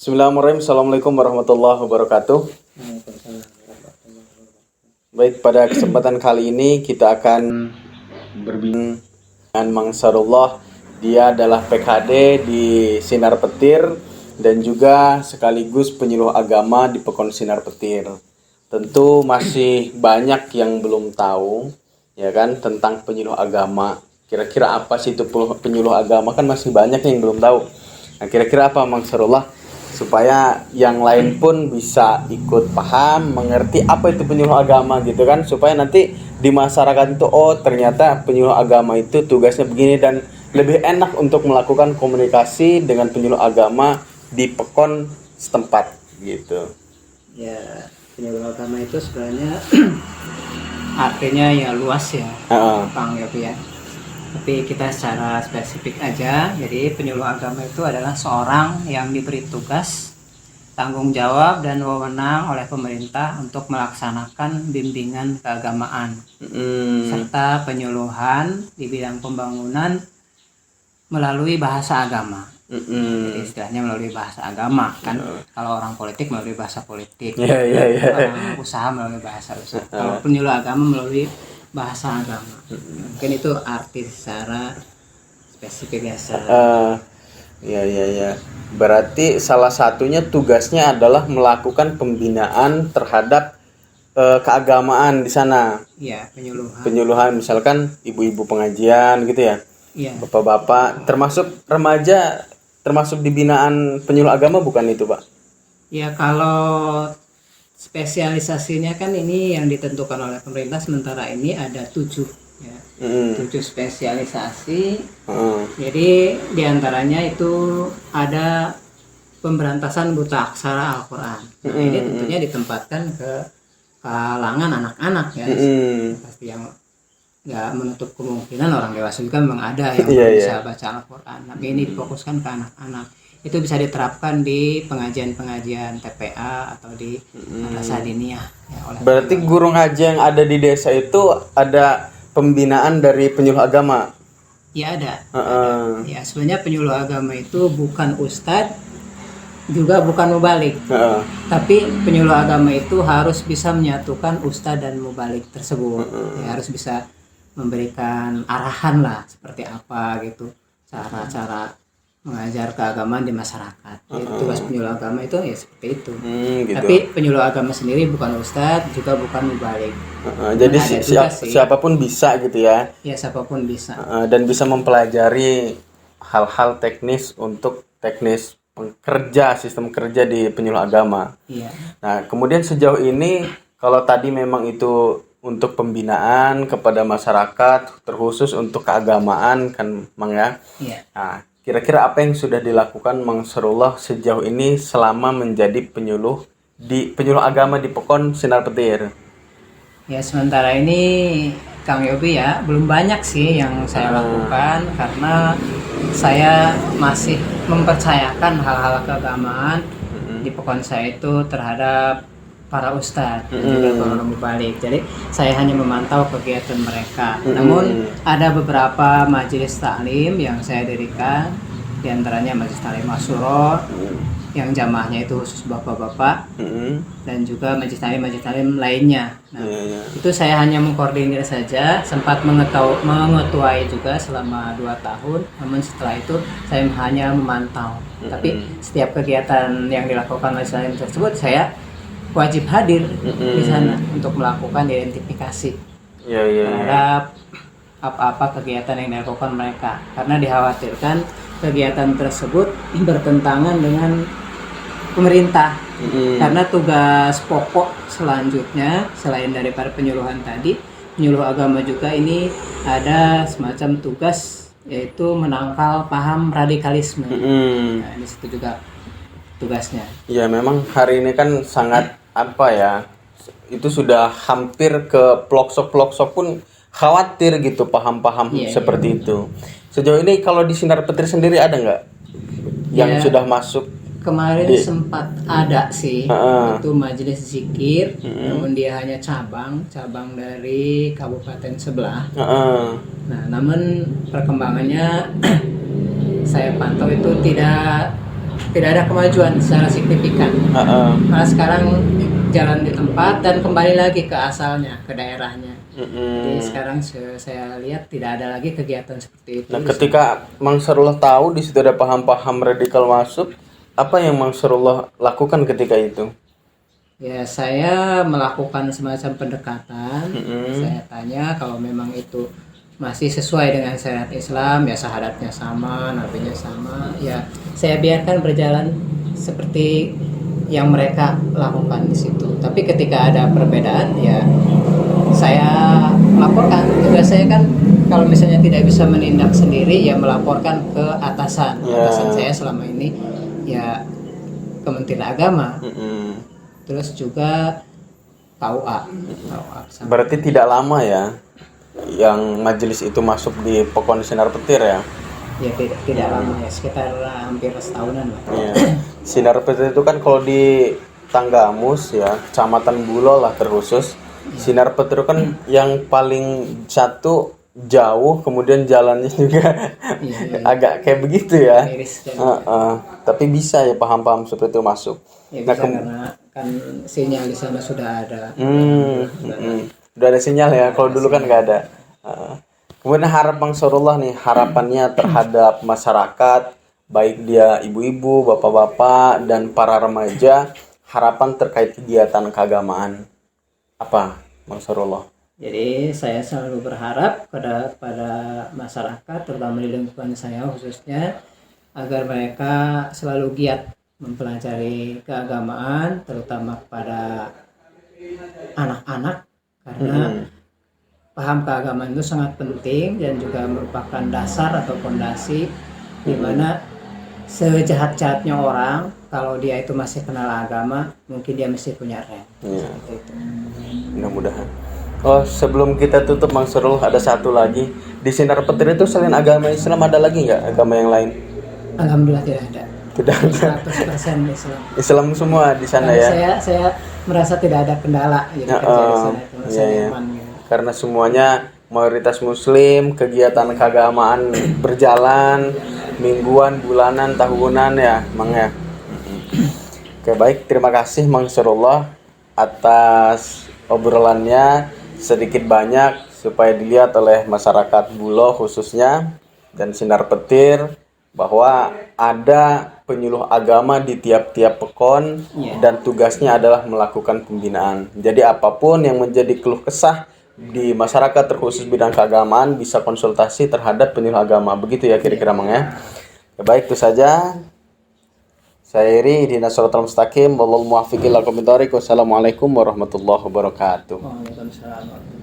Bismillahirrahmanirrahim. Assalamualaikum warahmatullahi wabarakatuh. Baik, pada kesempatan kali ini kita akan berbincang dengan Mang Sarullah. Dia adalah PKD di Sinar Petir dan juga sekaligus penyuluh agama di Pekon Sinar Petir. Tentu masih banyak yang belum tahu, ya kan, tentang penyuluh agama. Kira-kira apa sih itu penyuluh agama? Kan masih banyak yang belum tahu. Nah, kira-kira apa Mang Sarullah? Supaya yang lain pun bisa ikut paham, mengerti apa itu penyuluh agama gitu kan, supaya nanti di masyarakat itu ternyata penyuluh agama itu tugasnya begini, dan lebih enak untuk melakukan komunikasi dengan penyuluh agama di Pekon setempat gitu. Ya, penyuluh agama itu sebenarnya artinya ya luas ya, Bang Yopi ya. Tapi kita secara spesifik aja. Jadi penyuluh agama itu adalah seorang yang diberi tugas, tanggung jawab dan wewenang oleh pemerintah untuk melaksanakan bimbingan keagamaan serta penyuluhan di bidang pembangunan melalui bahasa agama. Jadi istilahnya melalui bahasa agama kan. Kalau orang politik melalui bahasa politik, orang usaha melalui bahasa usaha. Kalau penyuluh agama melalui bahasa agama. Mungkin itu arti secara spesifik ya. Ya. Berarti salah satunya tugasnya adalah melakukan pembinaan terhadap keagamaan di sana. Iya, penyuluhan. Penyuluhan, misalkan ibu-ibu pengajian gitu ya. Iya. Bapak-bapak, termasuk remaja, termasuk di binaan penyuluh agama bukan itu, Pak? Ya, kalau spesialisasinya kan ini yang ditentukan oleh pemerintah, sementara ini ada 7 ya. 7 spesialisasi. Jadi diantaranya itu ada pemberantasan buta aksara Al-Quran. Nah, ini tentunya ditempatkan ke kalangan anak-anak ya. Pasti yang nggak menutup kemungkinan orang dewasa juga memang ada yang bisa baca Al-Quran. Tapi ini difokuskan ke anak-anak. Itu bisa diterapkan di pengajian-pengajian TPA atau di madrasah diniyah ya, berarti guru ngaji yang ada di desa itu ada pembinaan dari penyuluh agama? Ya ada. Ya, sebenarnya penyuluh agama itu bukan ustadz, juga bukan mubalik. Tapi penyuluh agama itu harus bisa menyatukan ustadz dan mubalik tersebut. Ya, harus bisa memberikan arahan lah seperti apa gitu, cara-cara mengajar keagamaan di masyarakat. Jadi tugas penyuluh agama itu ya seperti itu. Gitu. Tapi penyuluh agama sendiri bukan ustadz, juga bukan mubalik. Jadi siapapun bisa gitu ya? Ya, siapapun bisa. Dan bisa mempelajari hal-hal teknis untuk teknis pekerja, sistem kerja di penyuluh agama. Iya. Nah, kemudian sejauh ini kalau tadi memang itu untuk pembinaan kepada masyarakat, terkhusus untuk keagamaan kan, Mang ya? Iya. Nah, kira-kira apa yang sudah dilakukan Mang Sarullah sejauh ini selama menjadi penyuluh agama di Pekon Sinar Petir? Ya, sementara ini Kang Yobi ya, belum banyak sih yang saya lakukan karena saya masih mempercayakan hal-hal keagamaan di Pekon saya itu terhadap para ustadz dan juga para mubalik. Jadi saya hanya memantau kegiatan mereka. Namun ada beberapa majelis taklim yang saya dirikan, diantaranya majelis taklim Asyura yang jamaahnya itu khusus bapak-bapak, dan juga majelis taklim lainnya. Nah, itu saya hanya mengkoordinir saja, sempat mengetuai juga selama 2 tahun. Namun setelah itu saya hanya memantau. Tapi setiap kegiatan yang dilakukan majelis taklim tersebut saya wajib hadir di sana untuk melakukan identifikasi terhadap apa-apa kegiatan yang dilakukan mereka, karena dikhawatirkan kegiatan tersebut bertentangan dengan pemerintah. Karena tugas pokok selanjutnya selain daripada penyuluhan tadi, penyuluh agama juga ini ada semacam tugas, yaitu menangkal paham radikalisme. Nah, di situ juga tugasnya. Ya, memang hari ini kan sangat itu sudah hampir ke pelosok-pelosok pun khawatir gitu paham-paham seperti itu. Sejauh ini kalau di Sinar Petir sendiri ada nggak yang sudah masuk? Kemarin sempat ada sih, itu majelis zikir, namun dia hanya cabang dari kabupaten sebelah. Nah, namun perkembangannya saya pantau itu tidak tidak ada kemajuan secara signifikan. Malah sekarang jalan di tempat dan kembali lagi ke asalnya, ke daerahnya. Jadi sekarang saya lihat tidak ada lagi kegiatan seperti itu. Nah, ketika Mang Sarullah tahu di situ ada paham-paham radikal masuk, apa yang Mang Sarullah lakukan ketika itu? Ya, saya melakukan semacam pendekatan. Saya tanya kalau memang itu masih sesuai dengan syariat Islam, ya syahadatnya sama, nabinya sama, ya saya biarkan berjalan seperti yang mereka lakukan di situ. Tapi ketika ada perbedaan, ya saya melaporkan. Tugas saya kan kalau misalnya tidak bisa menindak sendiri, ya melaporkan ke atasan. Atasan saya selama ini ya Kementerian Agama. Terus juga KUA. Berarti tidak lama ya yang majelis itu masuk di Pokon Sinar Petir ya? Ya tidak lama ya, sekitar hampir setahunan lah. Ya. Sinar Petir itu kan kalau di Tanggamus ya, Kecamatan Bulo lah terkhusus. Sinar Petir kan yang paling satu jauh, kemudian jalannya juga agak kayak begitu ya. Tapi bisa ya paham-paham seperti itu masuk. Ya, bisa karena kan sinyal di sana sudah ada. Udah ada sinyal ya. Kalau dulu kan nggak ada. Kemudian harapan Sarullah nih, harapannya terhadap masyarakat, baik dia ibu-ibu, bapak-bapak, dan para remaja, harapan terkait kegiatan keagamaan apa, Mang Sarullah? Jadi saya selalu berharap pada masyarakat, terutama di lingkungan saya khususnya, agar mereka selalu giat mempelajari keagamaan, terutama kepada anak-anak, karena paham keagamaan itu sangat penting dan juga merupakan dasar atau fondasi di mana sejahat-jahatnya orang, kalau dia itu masih kenal agama, mungkin dia mesti punya rem. Mudah-mudahan. Oh, sebelum kita tutup, Mang Sarullah, ada satu lagi. Di Sinar Petir itu selain agama Islam ada lagi nggak agama yang lain? Alhamdulillah tidak ada. Tidak ada. 100% Islam. Islam semua di sana. Karena ya. Saya merasa tidak ada kendala jadi kerja di sana itu merasa nyaman. Gitu. Karena semuanya mayoritas Muslim, kegiatan keagamaan berjalan mingguan, bulanan, tahunan ya, Mang ya. Oke, baik, terima kasih Mang Sarullah atas obrolannya sedikit banyak supaya dilihat oleh masyarakat Bulo khususnya dan Sinar Petir bahwa ada penyuluh agama di tiap-tiap pekon dan tugasnya adalah melakukan pembinaan. Jadi apapun yang menjadi keluh kesah di masyarakat terkhusus bidang keagamaan bisa konsultasi terhadap penyuluh agama. Begitu ya kira-kira Mang ya. Baik, itu saja. Saya Iri, Ihdinas Shiratal Mustaqim, wallahul muwaffiq ila aqwamit thoriq. Wassalamualaikum warahmatullahi wabarakatuh. Waalaikumsalam.